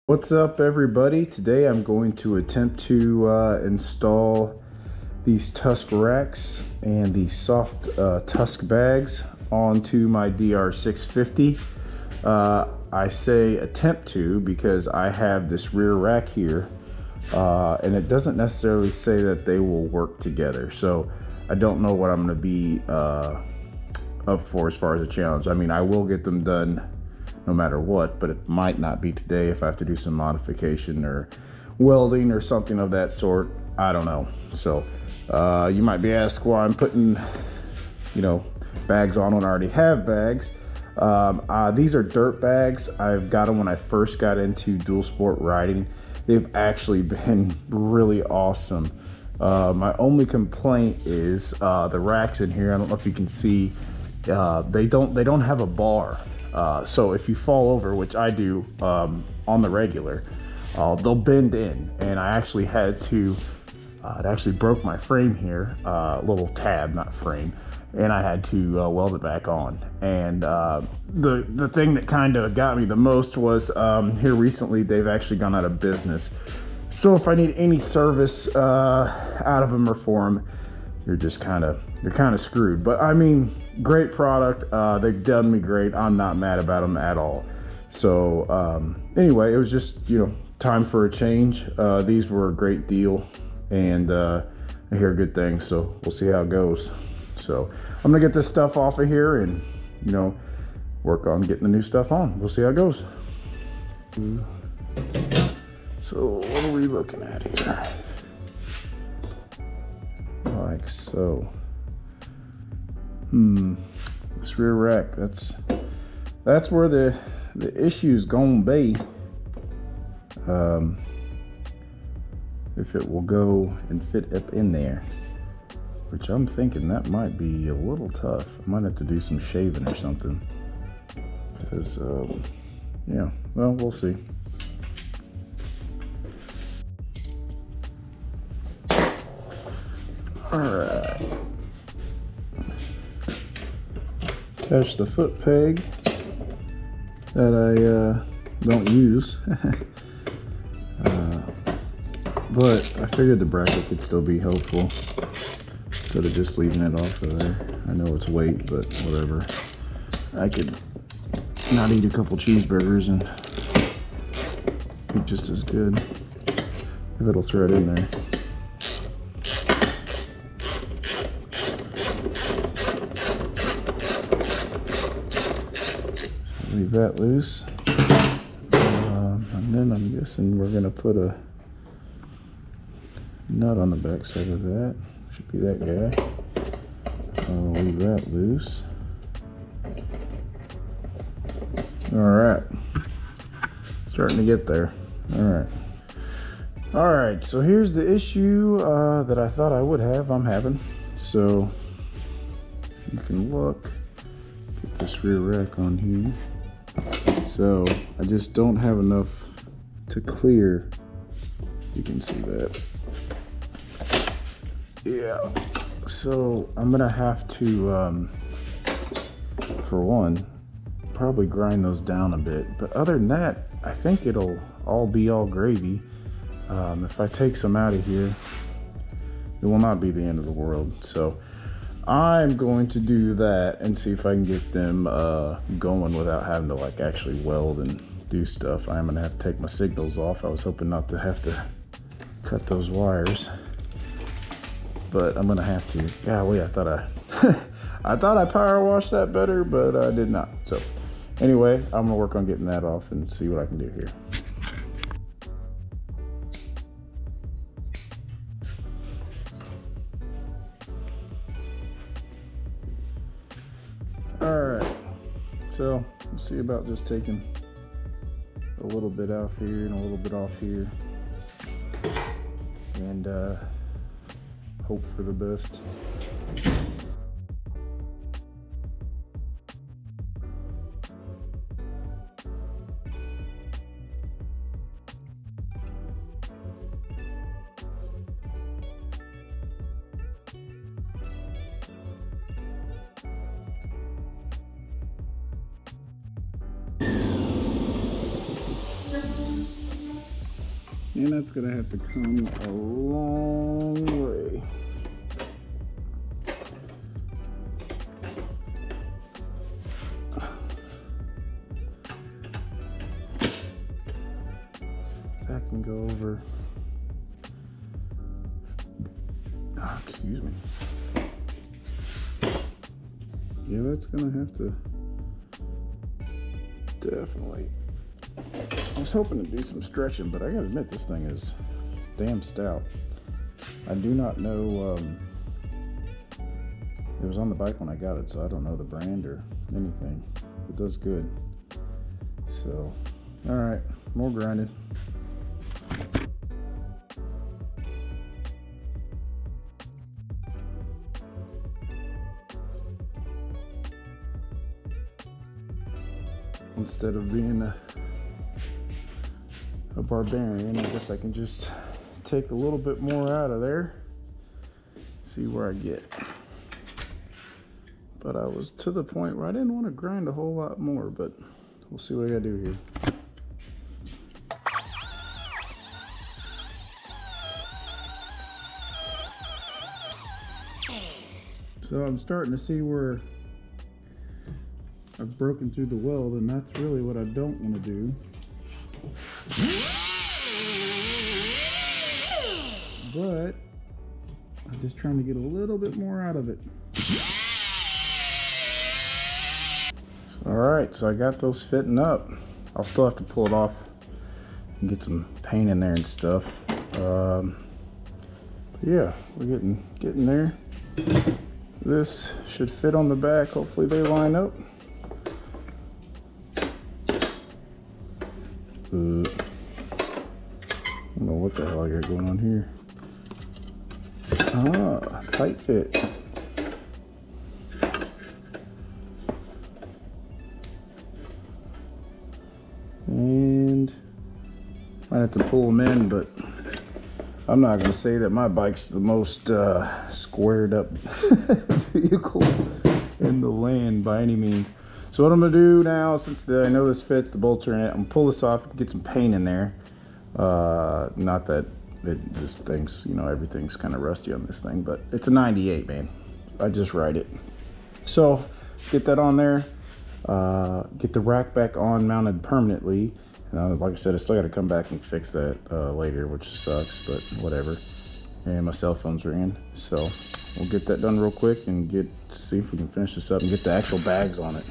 What's up, everybody? Today I'm going to attempt to install these Tusk racks and the soft Tusk bags onto my DR650. I say attempt to because I have this rear rack here and it doesn't necessarily say that they will work together. So I don't know what I'm going to be up for as far as a challenge. I mean, I will get them done no matter what, but it might not be today if I have to do some modification or welding or something of that sort. I don't know. So you might be asked why I'm putting, bags on when I already have bags. These are dirt bags. I've got them when I first got into dual sport riding. They've actually been really awesome. My only complaint is the racks in here. I don't know if you can see, they don't have a bar. So if you fall over, which I do on the regular, they'll bend in, and I actually had to, it actually broke my frame here, little tab, not frame, and I had to weld it back on. And the thing that kind of got me the most was here recently they've actually gone out of business. So if I need any service out of them or for them, you're kind of screwed. But I mean, great product. They've done me great. I'm not mad about them at all. So anyway, it was just time for a change. These were a great deal, and I hear good things, so we'll see how it goes. So I'm gonna get this stuff off of here and work on getting the new stuff on. We'll see how it goes. So what are we looking at here? Like so. This rear rack, that's where the issue's gonna be. If it will go and fit up in there, which I'm thinking that might be a little tough. I might have to do some shaving or something, because yeah, well, we'll see. All right, attach the foot peg that I don't use, but I figured the bracket could still be helpful instead of just leaving it off of there. I know it's weight, but whatever. I could not eat a couple cheeseburgers and be just as good if it'll thread in there. Leave that loose, and then I'm guessing we're gonna put a nut on the back side of that. Should be that guy. I'll leave that loose. All right, starting to get there. All right, so here's the issue that I thought I would have. I'm having. So you can look, get this rear rack on here. So I just don't have enough to clear. You can see that. Yeah. So I'm gonna have to, for one, probably grind those down a bit. But other than that, I think it'll all be all gravy. If I take some out of here, it will not be the end of the world. So I'm going to do that and see if I can get them going without having to actually weld and do stuff. I'm gonna have to take my signals off. I was hoping not to have to cut those wires, but I'm gonna have to. Golly, I thought I power washed that better, but I did not. So anyway, I'm gonna work on getting that off and see what I can do here. Alright, so we'll see about just taking a little bit off here and a little bit off here, and hope for the best. And that's gonna have to come a long way. That can go over. Oh, excuse me. Yeah, that's gonna have to definitely. I was hoping to do some stretching, but I gotta admit this thing is damn stout. I do not know. It was on the bike when I got it, so I don't know the brand or anything. It does good. So, all right, more grinding. Instead of being a barbarian, I guess I can just take a little bit more out of there, see where I get. But I was to the point where I didn't want to grind a whole lot more, but we'll see what I gotta do here. So I'm starting to see where I've broken through the weld, and that's really what I don't want to do. But I'm just trying to get a little bit more out of it. All right, so I got those fitting up. I'll still have to pull it off and get some paint in there and stuff. But yeah, we're getting there. This should fit on the back. Hopefully they line up. I don't know what the hell I got going on here. Ah, tight fit. And might have to pull them in, but I'm not going to say that my bike's the most squared up vehicle in the land by any means. So what I'm going to do now, since I know this fits, the bolts are in it, I'm going to pull this off and get some paint in there. Not that this thing's, you know, everything's kind of rusty on this thing, but it's a 98, man. I just ride it. So get that on there, get the rack back on mounted permanently. Like I said, I still got to come back and fix that later, which sucks, but whatever. And my cell phone's ringing, so we'll get that done real quick and see if we can finish this up and get the actual bags on it.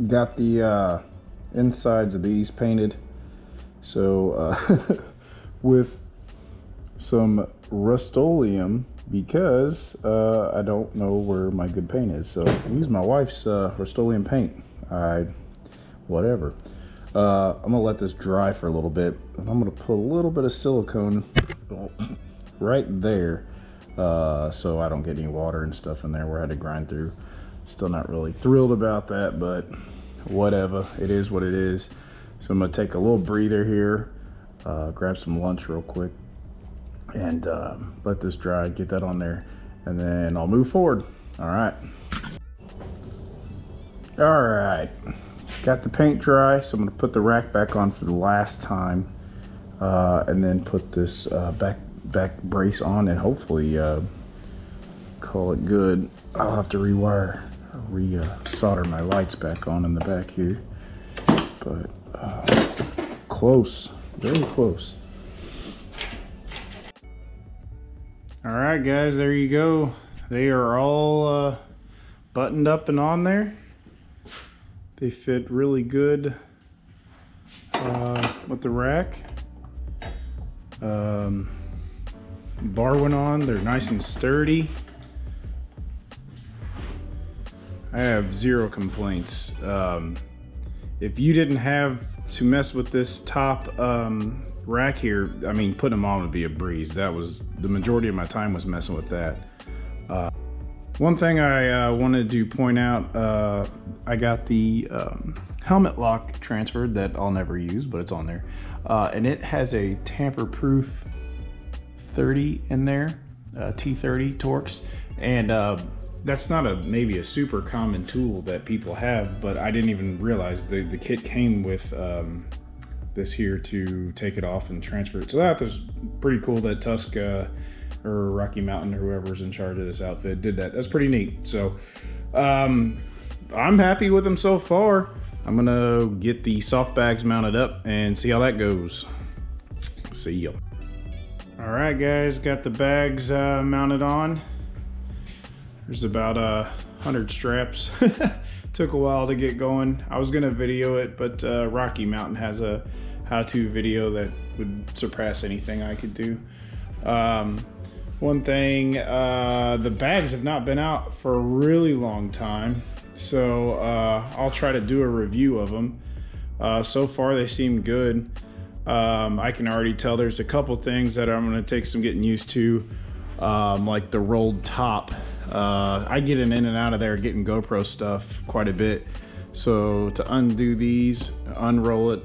Got the insides of these painted, so with some Rust-Oleum, because I don't know where my good paint is. So I use my wife's Rust-Oleum paint. Whatever. I'm gonna let this dry for a little bit, and I'm gonna put a little bit of silicone right there, so I don't get any water and stuff in there where I had to grind through. Still not really thrilled about that, but whatever. It is what it is. So I'm gonna take a little breather here, grab some lunch real quick, and let this dry, get that on there, and then I'll move forward. All right. Got the paint dry, so I'm gonna put the rack back on for the last time, and then put this back brace on, and hopefully call it good. I'll have to solder my lights back on in the back here, but close, very close. All right, guys, there you go. They are all buttoned up and on there. They fit really good with the rack. Bar went on, they're nice and sturdy. I have zero complaints. If you didn't have to mess with this top rack here, I mean, putting them on would be a breeze. That was the majority of my time was messing with that. One thing I wanted to point out, I got the helmet lock transferred that I'll never use, but it's on there. And it has a tamper-proof 30 in there, T30 Torx. And that's not maybe a super common tool that people have, but I didn't even realize the kit came with this here to take it off and transfer it. So that was pretty cool that Tusk or Rocky Mountain or whoever's in charge of this outfit did that. That's pretty neat. So I'm happy with them so far. I'm gonna get the soft bags mounted up and see how that goes. See ya. All right, guys, got the bags mounted on. There's about 100 straps. Took a while to get going. I was gonna video it, but Rocky Mountain has a how-to video that would surpass anything I could do. One thing, the bags have not been out for a really long time, so I'll try to do a review of them. So far they seem good. I can already tell there's a couple things that I'm gonna take some getting used to, like the rolled top. I get in and out of there getting GoPro stuff quite a bit, so to undo these, unroll it,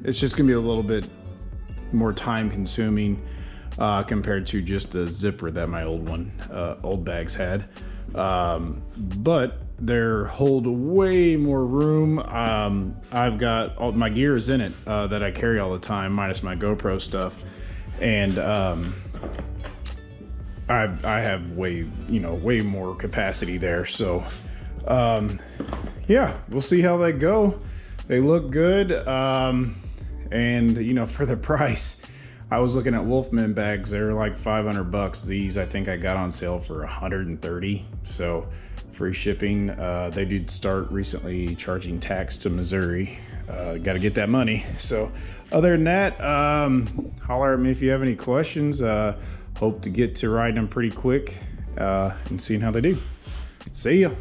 it's just gonna be a little bit more time consuming compared to just the zipper that my old bags had. But they hold way more room. I've got all my gear is in it that I carry all the time, minus my GoPro stuff, and I have way more capacity there. So yeah, we'll see how they go. They look good, and for the price, I was looking at Wolfman bags. They're like 500 bucks. These I think I got on sale for 130, so free shipping. They did start recently charging tax to Missouri. Got to get that money. So other than that, holler at me if you have any questions. Hope to get to riding them pretty quick and seeing how they do. See ya.